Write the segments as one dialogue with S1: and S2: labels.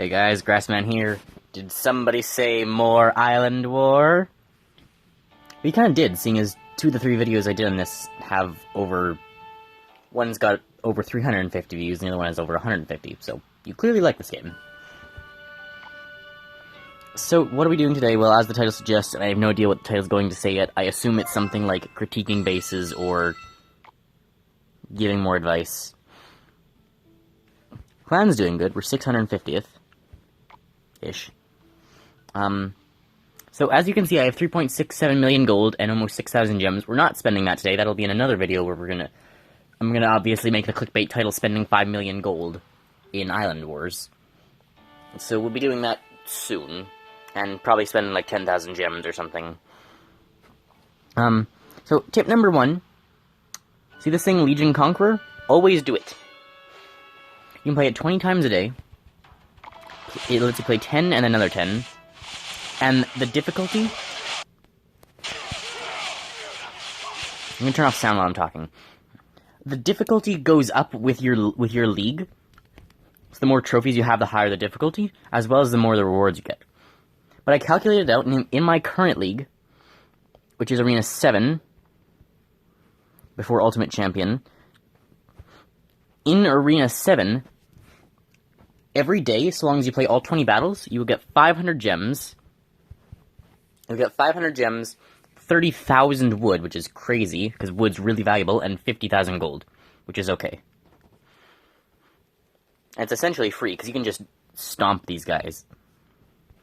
S1: Hey guys, Grassman here. Did somebody say more Island War? We kinda did, seeing as 2 of the 3 videos I did on this have over... One's got over 350 views, and the other one has over 150, so you clearly like this game. So, what are we doing today? Well, as the title suggests, and I have no idea what the title's going to say yet, I assume it's something like critiquing bases or giving more advice. Clan's doing good, we're 650th. Ish. So as you can see, I have 3.67 million gold and almost 6,000 gems. We're not spending that today. That'll be in another video where I'm gonna obviously make the clickbait title spending 5 million gold in Island Wars. So we'll be doing that soon, and probably spending like 10,000 gems or something. So tip number 1, see this thing, Legion Conqueror? Always do it. You can play it 20 times a day. It lets you play 10 and another 10. And the difficulty... I'm gonna turn off sound while I'm talking. The difficulty goes up with your league. So the more trophies you have, the higher the difficulty, as well as the more the rewards you get. But I calculated out, in my current league, which is Arena 7, before Ultimate Champion, in Arena 7... every day, so long as you play all 20 battles, you will get 500 gems. You'll get 500 gems, 30,000 wood, which is crazy, because wood's really valuable, and 50,000 gold, which is okay. And it's essentially free, because you can just stomp these guys.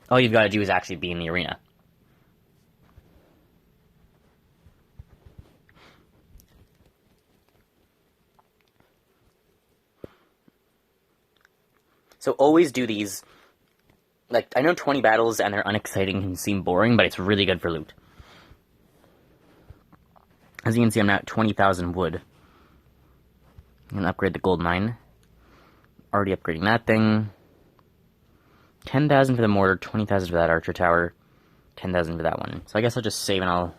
S1: All you've got to do is actually be in the arena. So always do these. Like, I know 20 battles and they're unexciting and seem boring, but it's really good for loot. As you can see, I'm now at 20,000 wood. I'm going to upgrade the gold mine. Already upgrading that thing. 10,000 for the mortar, 20,000 for that archer tower, 10,000 for that one. So I guess I'll just save and I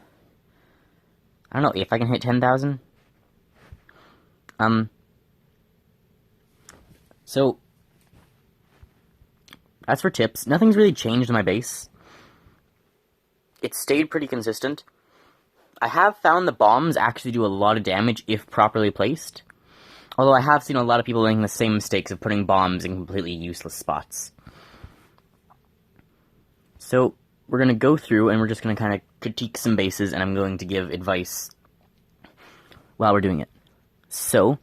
S1: don't know, if I can hit 10,000? So... as for tips, nothing's really changed in my base. It's stayed pretty consistent. I have found the bombs actually do a lot of damage if properly placed. Although I have seen a lot of people making the same mistakes of putting bombs in completely useless spots. So, we're going to go through and we're just going to kind of critique some bases, and I'm going to give advice while we're doing it. So,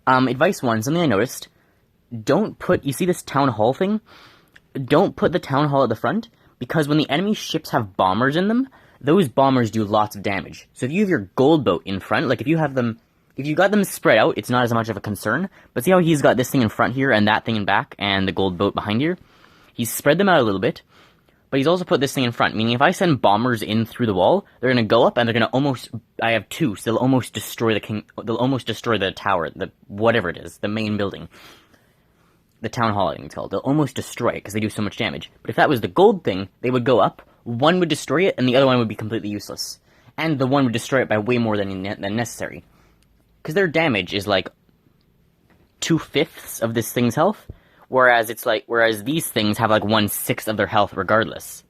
S1: advice 1, something I noticed. Don't put, you see this town hall thing? Don't put the town hall at the front, because when the enemy ships have bombers in them, those bombers do lots of damage. So if you have your gold boat in front, like if you got them spread out, it's not as much of a concern. But see how he's got this thing in front here, and that thing in back, and the gold boat behind here? He's spread them out a little bit, but he's also put this thing in front, meaning if I send bombers in through the wall, they're gonna go up, and they're gonna almost, I have 2, so they'll almost destroy they'll almost destroy the tower, whatever it is, the main building. The town hall, I think it's called. They'll almost destroy it, because they do so much damage. But if that was the gold thing, they would go up, one would destroy it, and the other one would be completely useless. And the one would destroy it by way more than necessary. Because their damage is like 2/5 of this thing's health, whereas these things have like 1/6 of their health regardless.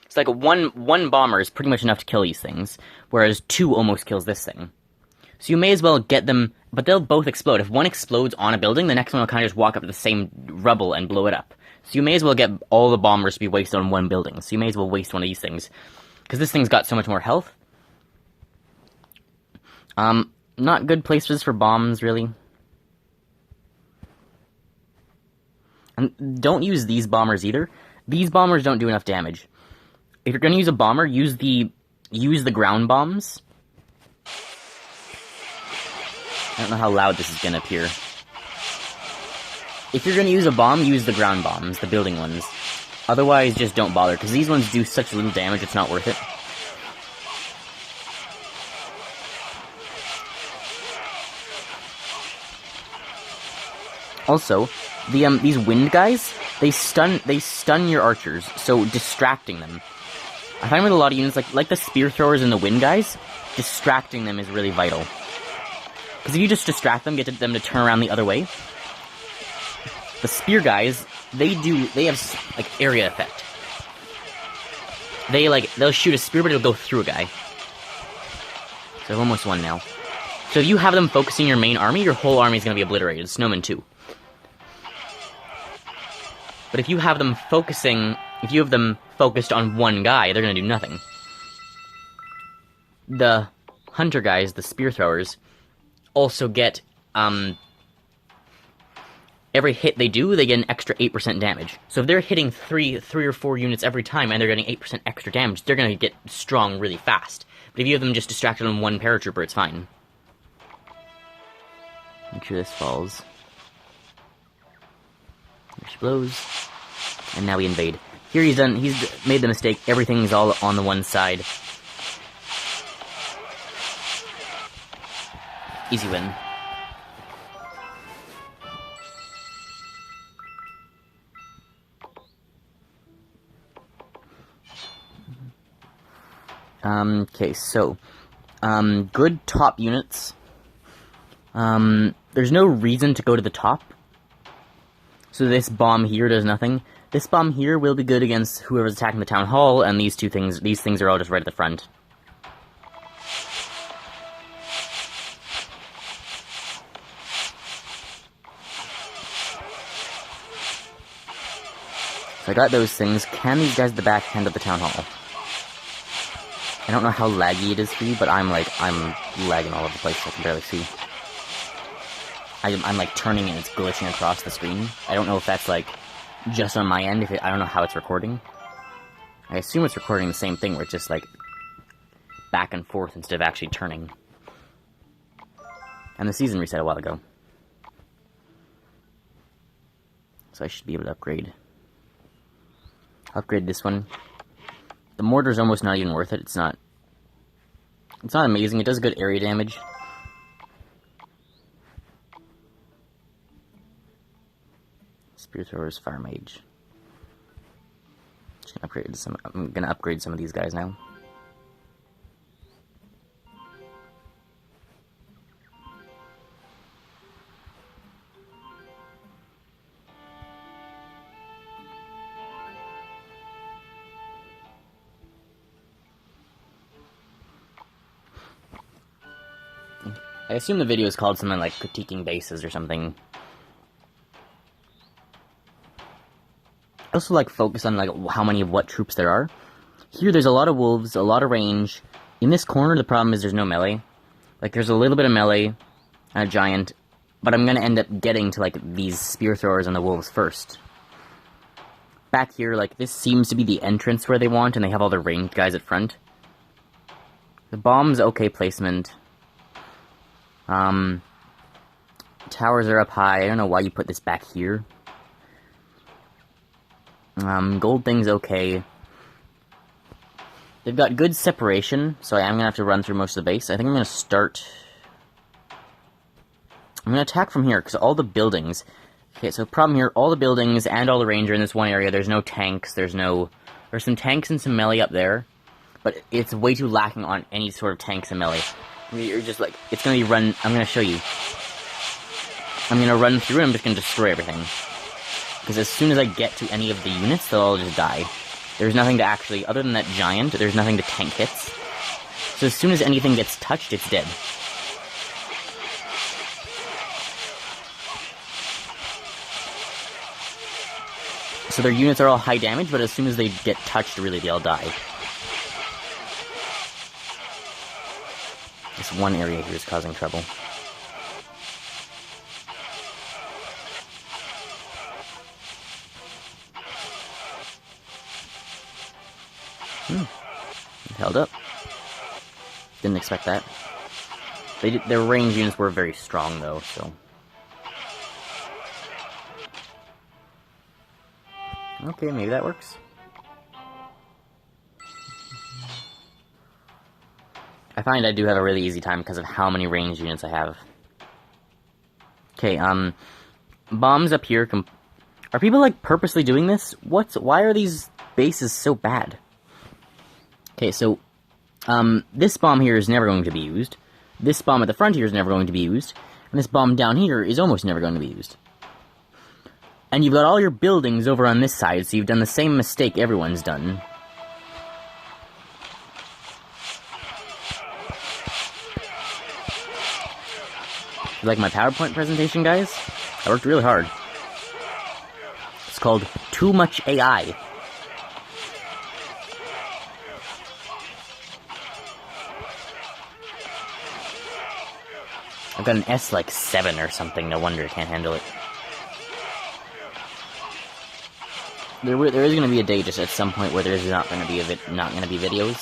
S1: It's like one bomber is pretty much enough to kill these things, whereas 2 almost kills this thing. So you may as well get them, but they'll both explode. If one explodes on a building, the next one will kind of just walk up to the same rubble and blow it up. So you may as well get all the bombers to be wasted on one building. So you may as well waste one of these things. Because this thing's got so much more health. Not good places for bombs, really. And don't use these bombers either. These bombers don't do enough damage. If you're going to use a bomber, use the ground bombs. I don't know how loud this is going to appear. If you're going to use a bomb, use the ground bombs, the building ones. Otherwise, just don't bother, because these ones do such little damage, it's not worth it. Also, these wind guys, they stun your archers, so distracting them. I find with a lot of units, like the spear throwers and the wind guys, distracting them is really vital. Because if you just distract them, get them to turn around the other way, The spear guys, they have, like, area effect. They'll shoot a spear, but it'll go through a guy. So I've almost won now. So if you have them focusing your main army, your whole army is going to be obliterated. Snowmen too. But if you have them focused on one guy, they're going to do nothing. The hunter guys, the spear throwers, also get, every hit they do, they get an extra 8% damage. So if they're hitting three or four units every time, and they're getting 8% extra damage, they're going to get strong really fast. But if you have them just distracted on one paratrooper, it's fine. Make sure this falls. There she blows. And now we invade. Here he's made the mistake, everything's all on the one side. Easy win. Okay, so, good top units. There's no reason to go to the top. So this bomb here does nothing. This bomb here will be good against whoever's attacking the town hall, and these things are all just right at the front. So I got those things. Can these guys at the back hand up the town hall? I don't know how laggy it is for you, but I'm lagging all over the place. I can barely see. I'm like turning and it's glitching across the screen. I don't know if that's like just on my end. I don't know how it's recording. I assume it's recording the same thing where it's just like back and forth instead of actually turning. And the season reset a while ago. So I should be able to upgrade. Upgrade this one. The mortar's almost not even worth it. It's not amazing. It does good area damage. Spear throwers, fire mage. I'm gonna upgrade some of these guys now. I assume the video is called something like critiquing bases or something. I also like focus on like how many of what troops there are. Here there's a lot of wolves, a lot of range. In this corner the problem is there's no melee. Like there's a little bit of melee and a giant, but I'm gonna end up getting to like these spear throwers and the wolves first. Back here, like this seems to be the entrance where they want, and they have all the ranged guys at front. The bomb's okay placement. Towers are up high. I don't know why you put this back here. Gold thing's okay. They've got good separation, so I'm gonna have to run through most of the base. I think I'm gonna attack from here, because all the buildings... Okay, so problem here, all the buildings and all the range are in this one area. There's no tanks, there's some tanks and some melee up there, but it's way too lacking on any sort of tanks and melee. I mean, you're just like, it's gonna be I'm gonna show you. I'm gonna run through and I'm just gonna destroy everything. Because as soon as I get to any of the units, they'll all just die. There's nothing to actually, other than that giant, there's nothing to tank hits. So as soon as anything gets touched, it's dead. So their units are all high damage, but as soon as they get touched, really, they all die. This one area here is causing trouble. It held up. Didn't expect that. Their range units were very strong, though, so... Okay, maybe that works. I find I do have a really easy time because of how many ranged units I have. Okay, bombs up here. Are people, like, purposely doing this? Why are these bases so bad? Okay, so, this bomb here is never going to be used. This bomb at the front here is never going to be used. And this bomb down here is almost never going to be used. And you've got all your buildings over on this side, so you've done the same mistake everyone's done. You like my PowerPoint presentation, guys? I worked really hard. It's called Too Much AI. I've got an S like 7 or something, no wonder I can't handle it. There is going to be a day just at some point where there's not going to be videos.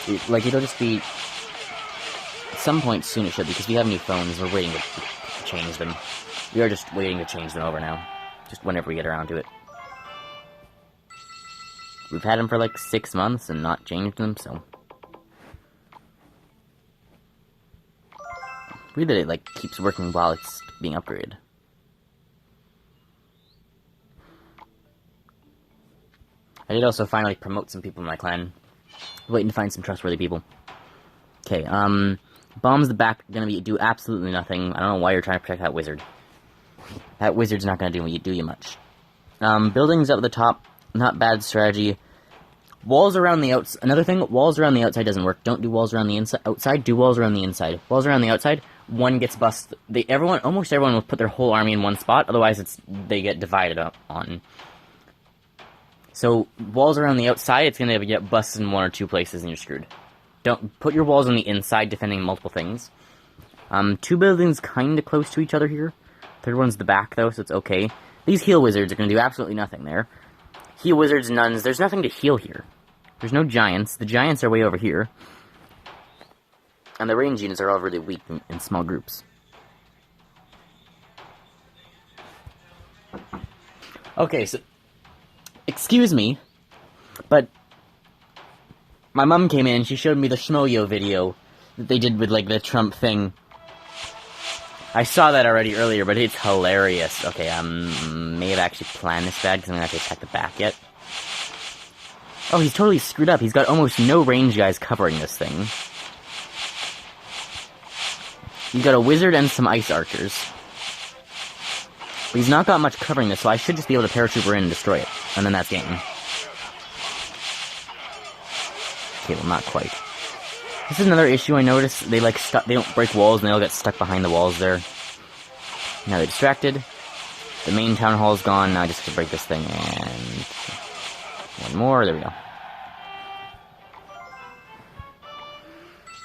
S1: It'll just be... At some point soon it should, because we have new phones, we're waiting to change them. We are just waiting to change them over now. Just whenever we get around to it. We've had them for like 6 months and not changed them, so... Weird that it, like, keeps working while it's being upgraded. I did also finally promote some people in my clan. Waiting to find some trustworthy people. Okay, bombs the back gonna do absolutely nothing. I don't know why you're trying to protect that wizard. That wizard's not gonna do you much. Buildings up at the top, not bad strategy. Walls around the outside. Another thing, walls around the outside doesn't work. Don't do walls around the outside. Do walls around the inside. Walls around the outside, one gets busted. Almost everyone will put their whole army in one spot. Otherwise, they get divided up on. So walls around the outside, it's gonna get busted in 1 or 2 places, and you're screwed. Don't put your walls on the inside, defending multiple things. 2 buildings kind of close to each other here. Third one's the back though, so it's okay. These heal wizards are gonna do absolutely nothing there. Heal wizards, nuns. There's nothing to heal here. There's no giants. The giants are way over here. And the range units are all really weak in small groups. Okay, so... Excuse me, but... My mom came in, she showed me the Schmoyo video that they did with, like, the Trump thing. I saw that already earlier, but it's hilarious. Okay, may have actually planned this bad, because I'm gonna have to attack the back yet. Oh, he's totally screwed up. He's got almost no range guys covering this thing. He's got a wizard and some ice archers. But he's not got much covering this, so I should just be able to paratrooper in and destroy it. And then that's game. Okay, well, not quite. This is another issue I noticed. They don't break walls, and they all get stuck behind the walls there. Now they're distracted. The main town hall is gone. Now I just have to break this thing, and... one more, there we go.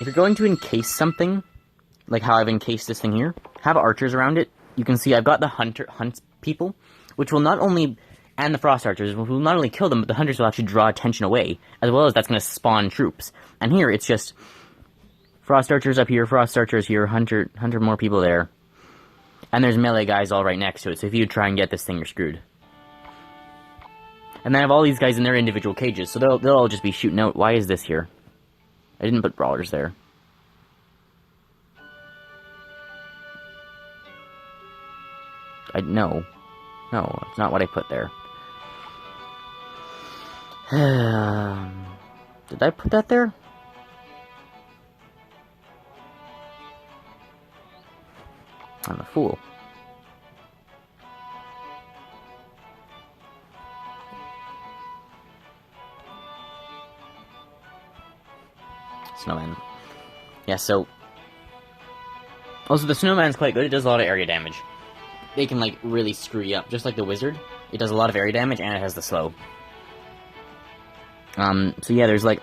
S1: If you're going to encase something, like how I've encased this thing here, have archers around it. You can see I've got the hunt people, which will not only... and the frost archers will not only kill them, but the hunters will actually draw attention away, as well as that's going to spawn troops. And here, it's just frost archers up here, frost archers here, hunter more people there. And there's melee guys all right next to it, so if you try and get this thing, you're screwed. And then I have all these guys in their individual cages, so they'll all just be shooting out. Why is this here? I didn't put brawlers there. No, it's not what I put there. Did I put that there? I'm a fool. Snowman. Yeah, so... Also, the snowman's quite good. It does a lot of area damage. They can, like, really screw you up. Just like the wizard. It does a lot of area damage, and it has the slow. So yeah, there's, like...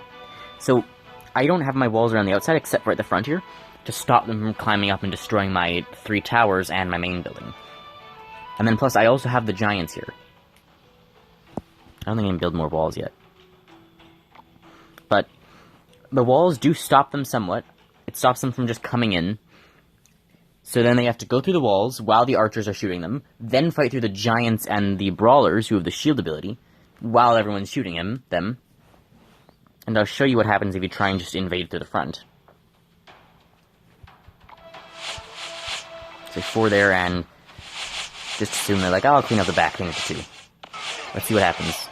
S1: So, I don't have my walls around the outside, except for at the front here, to stop them from climbing up and destroying my 3 towers and my main building. And then, plus, I also have the giants here. I don't think I can build more walls yet. But... the walls do stop them somewhat. It stops them from just coming in. So then they have to go through the walls while the archers are shooting them, then fight through the giants and the brawlers who have the shield ability, while everyone's shooting them. And I'll show you what happens if you try and just invade through the front. So 4 there, and just assume they're like, oh, I'll clean up the back thing too. Let's see what happens.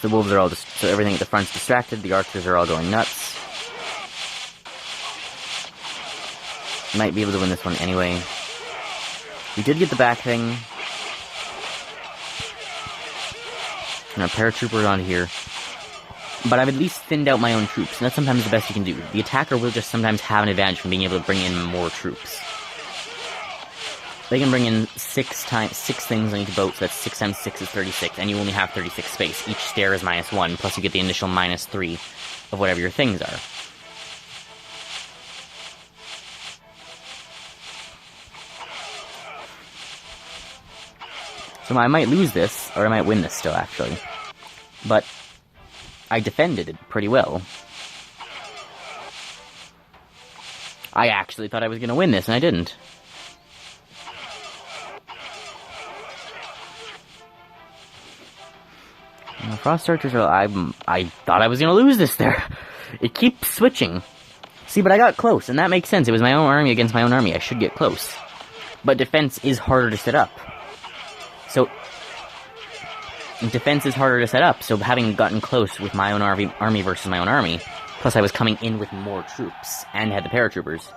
S1: The wolves are all just... so everything at the front's distracted, the archers are all going nuts. Might be able to win this one anyway. We did get the back thing. And our paratroopers on here. But I've at least thinned out my own troops, and that's sometimes the best you can do. The attacker will just sometimes have an advantage from being able to bring in more troops. They can bring in 6 things on each boat, so that's 6 times 6 is 36, and you only have 36 space. Each stair is -1, plus you get the initial -3 of whatever your things are. So I might lose this, or I might win this still, actually. But I defended it pretty well. I actually thought I was going to win this, and I didn't. And the Frost Archers are... I thought I was going to lose this there. It keeps switching. See, but I got close, and that makes sense. It was my own army against my own army. I should get close. But defense is harder to set up. So... defense is harder to set up, so having gotten close with my own army versus my own army, plus I was coming in with more troops, and had the paratroopers,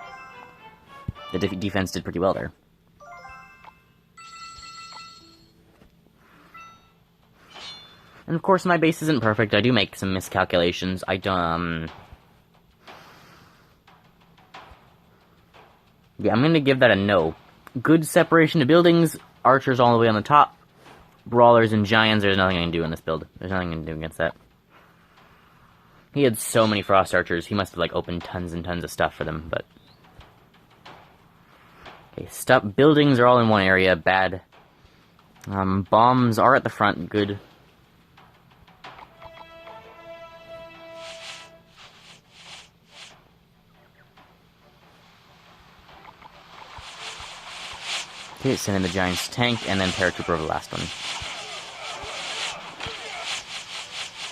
S1: the defense did pretty well there. And of course my base isn't perfect, I do make some miscalculations, yeah, I'm gonna give that a no. Good separation of buildings, archers all the way on the top, brawlers and giants, there's nothing I can do in this build. There's nothing I can do against that. He had so many Frost Archers, he must have, like, opened tons and tons of stuff for them, but... Okay, stop. Buildings are all in one area, bad. Bombs are at the front, good. Okay, send in the Giant's tank, and then paratrooper over the last one.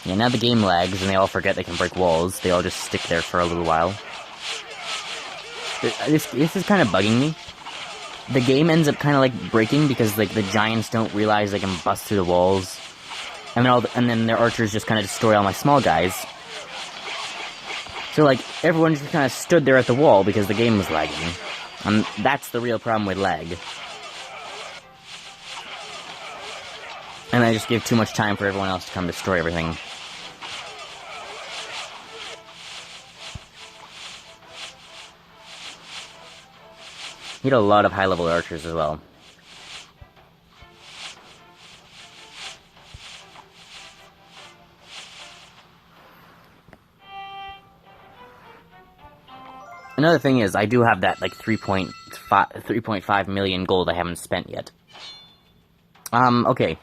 S1: Yeah, now the game lags, and they all forget they can break walls. They all just stick there for a little while. This is kind of bugging me. The game ends up kind of, like, breaking, because, like, the Giants don't realize they can bust through the walls. And then their archers just kind of destroy all my small guys. So, like, everyone just kind of stood there at the wall, because the game was lagging. And that's the real problem with lag. And I just give too much time for everyone else to come destroy everything. He had a lot of high-level archers as well. Another thing is, I do have that, like, 3.5 million gold I haven't spent yet. Okay.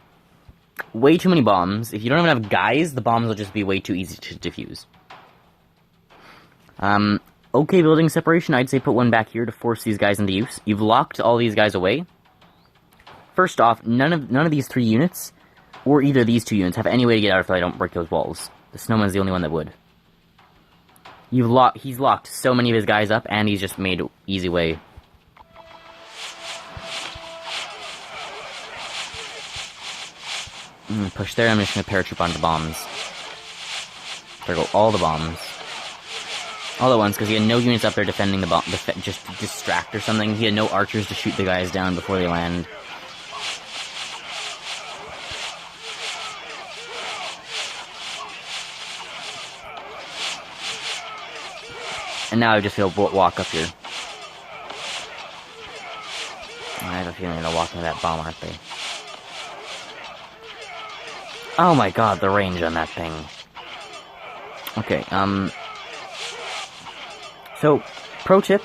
S1: Way too many bombs. If you don't have enough guys, the bombs will just be way too easy to defuse. Okay, building separation, I'd say put one back here to force these guys into use. You've locked all these guys away. First off, none of these 3 units, or either of these 2 units, have any way to get out if I don't break those walls. The snowman's the only one that would. He's locked so many of his guys up, and he's just made an easy way. Push there, I'm just gonna paratroop onto the bombs. There go all the bombs. All at once, because he had no units up there defending the bomb, just to distract or something. He had no archers to shoot the guys down before they land. And now I just feel walk up here. I have a feeling they'll walk into that bomb, aren't they? Oh my god, the range on that thing. Okay, so, pro tip,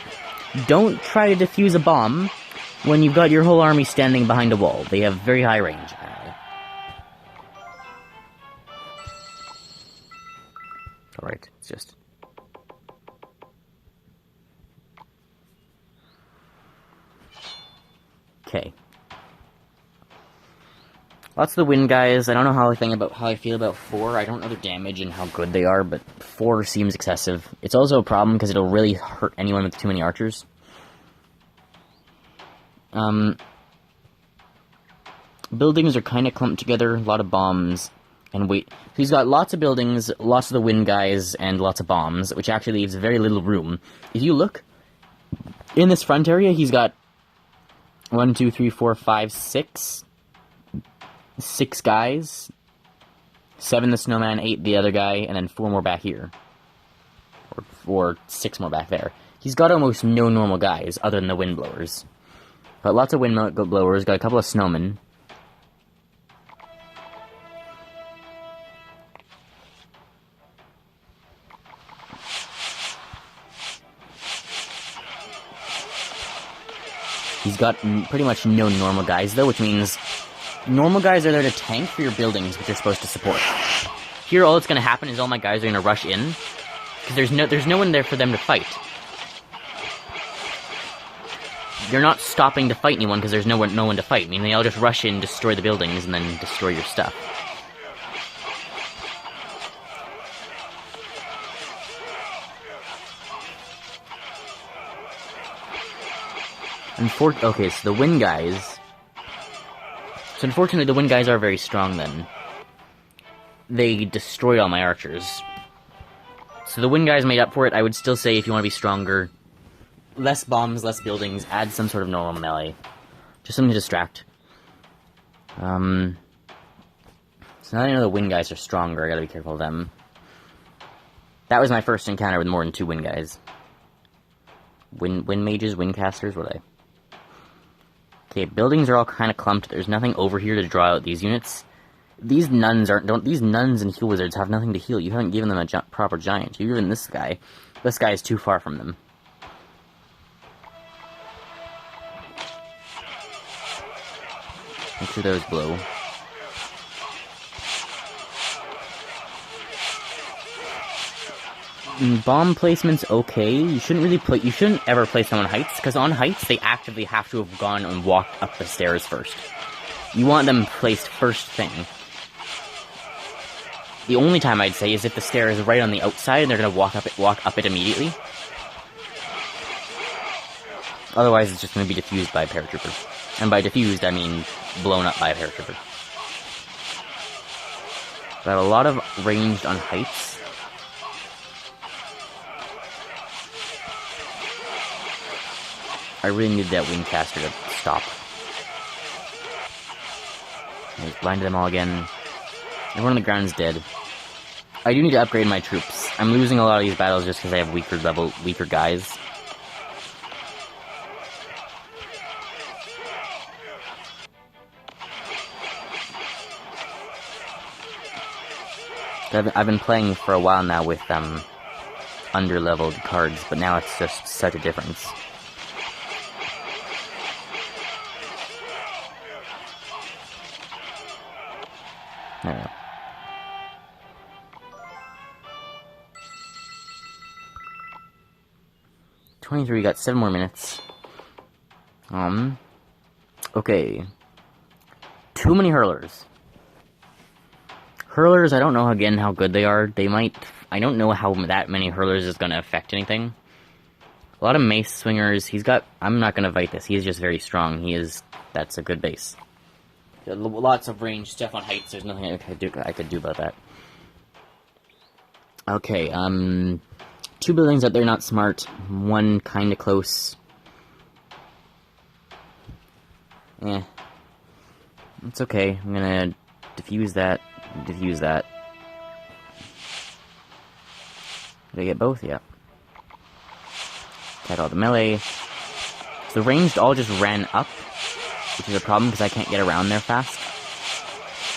S1: don't try to defuse a bomb when you've got your whole army standing behind a wall. They have very high range, apparently. Alright, it's just... Okay. Lots of the wind guys. I don't know how I feel about 4. I don't know their damage and how good they are, but 4 seems excessive. It's also a problem because it'll really hurt anyone with too many archers. Buildings are kind of clumped together, a lot of bombs, and wait. He's got lots of buildings, lots of the wind guys, and lots of bombs, which actually leaves very little room. If you look, In this front area, he's got 1, 2, 3, 4, 5, 6. 6 guys. 7 the snowman, 8 the other guy, and then 4 more back here. Or 6 more back there. He's got almost no normal guys, other than the wind blowers. But lots of wind blowers, got a couple of snowmen. He's got pretty much no normal guys, though, which means normal guys are there to tank for your buildings, which you're supposed to support. Here, all that's going to happen is all my guys are going to rush in, because there's no one there for them to fight. You're not stopping to fight anyone because there's no one to fight. I mean, they all just rush in, destroy the buildings, and then destroy your stuff. Okay, so the wind guys... So unfortunately, the wind guys are very strong then. They destroyed all my archers. So the wind guys made up for it. I would still say if you want to be stronger, less bombs, less buildings, add some sort of normal melee. Just something to distract. So now that I know the wind guys are stronger, I gotta be careful of them. That was my first encounter with more than 2 wind guys. Wind mages, wind casters, what are they? Okay, buildings are all kind of clumped. There's nothing over here to draw out these units. These nuns these nuns and heal wizards have nothing to heal. You haven't given them a proper giant. You've given this guy. This guy is too far from them. Make sure those blow. Bomb placement's okay. You shouldn't ever place them on heights, because on heights they actively have to have gone and walked up the stairs first. You want them placed first thing. The only time I'd say is if the stair is right on the outside and they're gonna walk up it immediately. Otherwise it's just gonna be diffused by a paratrooper. And by diffused I mean blown up by a paratrooper. But I have a lot of ranged on heights. I really need that windcaster to stop. I just blinded them all again. Everyone on the ground is dead. I do need to upgrade my troops. I'm losing a lot of these battles just because I have weaker guys. I've been playing for a while now with under-leveled cards, but now it's just such a difference. There we go. We got 7 more minutes. Okay. Too many hurlers. Hurlers, I don't know again how good they are. I don't know how that many hurlers is gonna affect anything. A lot of mace swingers, I'm not gonna fight this, he is just very strong. That's a good base. Lots of range stuff on heights, there's nothing I could do about that. Okay, 2 buildings out there not smart, 1 kinda close. It's okay, I'm gonna diffuse that. Did I get both? Yeah. Attack all the melee. So the ranged all just ran up, which is a problem because I can't get around there fast.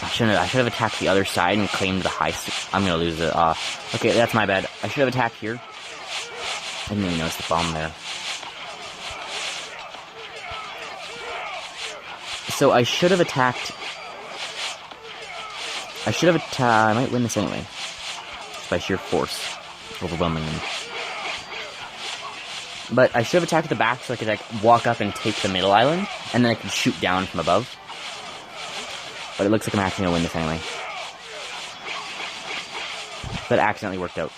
S1: I should have attacked the other side and claimed the high. I'm gonna lose it. Okay, that's my bad. I should have attacked here. I didn't even notice the bomb there. So I should have attacked. I might win this anyway. Just by sheer force. Overwhelming them. But I should have attacked the back so I could walk up and take the middle island, and then I could shoot down from above. But it looks like I'm actually gonna win this anyway. That accidentally worked out.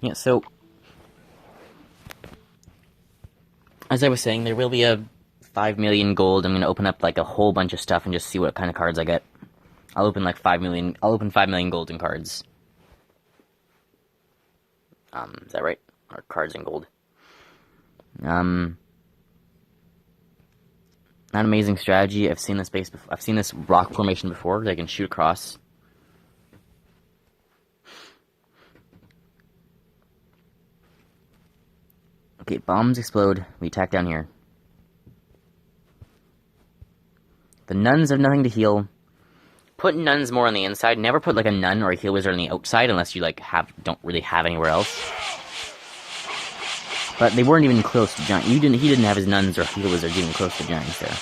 S1: Yeah, so as I was saying, there will be a 5 million gold. I'm going to open up like a whole bunch of stuff and just see what kind of cards I get. I'll open like 5 million. I'll open 5 million golden cards. Is that right? Or cards in gold. Not amazing strategy. I've seen this base before. I've seen this rock formation before. They can shoot across. Okay, bombs explode. We attack down here. The nuns have nothing to heal. Put nuns more on the inside. Never put like a nun or a heal wizard on the outside unless you like don't really have anywhere else. But they weren't even close to giant. He didn't have his nuns or heal wizards even close to giants there.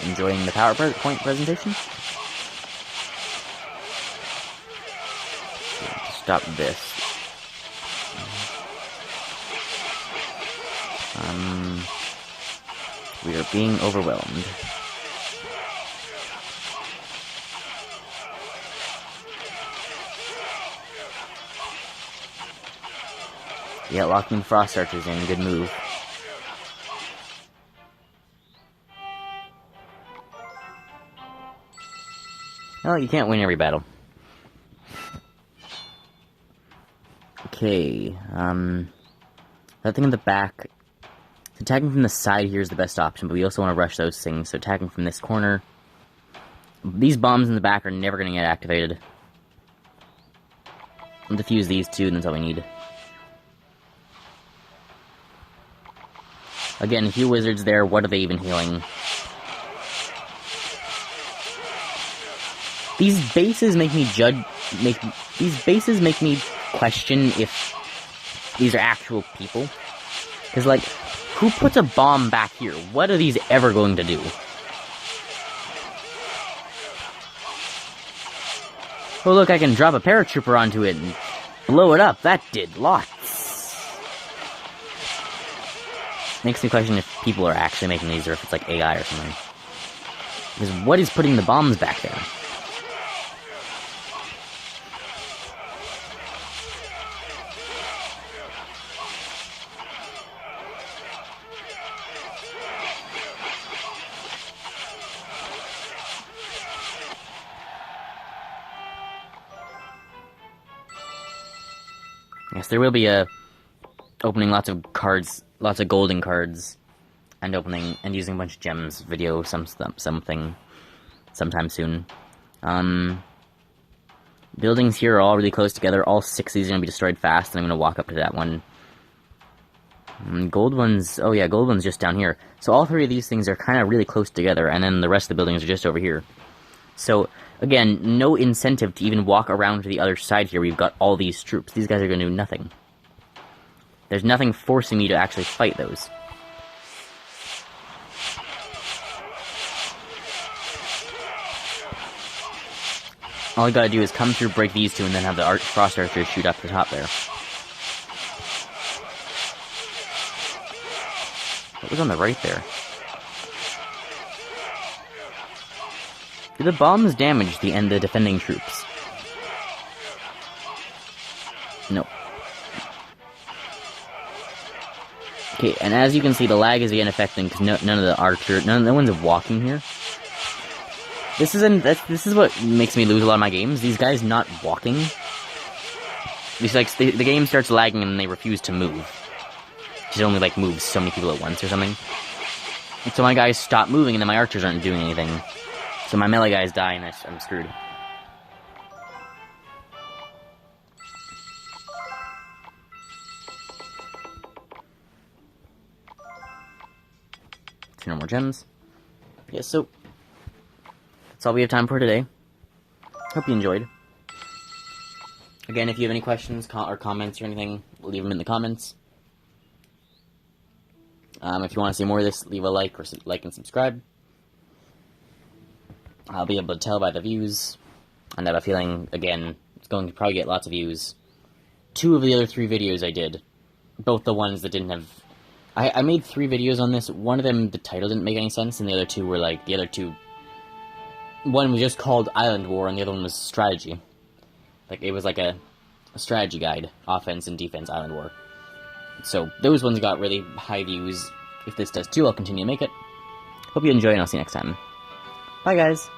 S1: Enjoying the PowerPoint presentation? Stop this. We are being overwhelmed. Yeah, locking frost archers in, good move. Well, you can't win every battle. Okay, that thing in the back, attacking from the side here is the best option, but we also want to rush those things, so attacking from this corner. These bombs in the back are never going to get activated. I'll defuse these two, and that's all we need. Again, a few wizards there, what are they even healing? These bases make me question if these are actual people. Because, like, who puts a bomb back here? What are these ever going to do? Oh, look, I can drop a paratrooper onto it and blow it up. That did lots. Makes me question if people are actually making these or if it's like AI or something. Because what is putting the bombs back there? Yes, there will be a opening lots of cards, lots of golden cards, and opening and using a bunch of gems video something sometime soon. Buildings here are all really close together. All 6 of these are gonna be destroyed fast, and I'm gonna walk up to that one. Gold ones, oh yeah, gold one's just down here. So all 3 of these things are kind of really close together, and then the rest of the buildings are just over here. So, again, no incentive to even walk around to the other side here. We've got all these troops. These guys are going to do nothing. There's nothing forcing me to actually fight those. All I gotta do is come through, break these two, and then have the frost archers shoot up the top there. What was on the right there? Do the bombs damage the defending troops? No. Okay, and as you can see, the lag is again affecting because no one's walking here. This is what makes me lose a lot of my games. These guys not walking. The game starts lagging and they refuse to move. It only like moves so many people at once or something. And so my guys stop moving and then my archers aren't doing anything. So my melee guys die and I'm screwed. No more gems. Yeah, so that's all we have time for today. Hope you enjoyed. Again, if you have any questions or comments or anything, leave them in the comments. If you want to see more of this, leave a like and subscribe. I'll be able to tell by the views, and I have a feeling, again, it's going to probably get lots of views. 2 of the other 3 videos I did, both the ones that didn't have I made 3 videos on this. One of them, the title didn't make any sense, and the other two were one was just called Island War, and the other one was strategy. Like, it was like a strategy guide, offense and defense Island War. So, those ones got really high views. If this does too, I'll continue to make it. Hope you enjoy, and I'll see you next time. Bye, guys!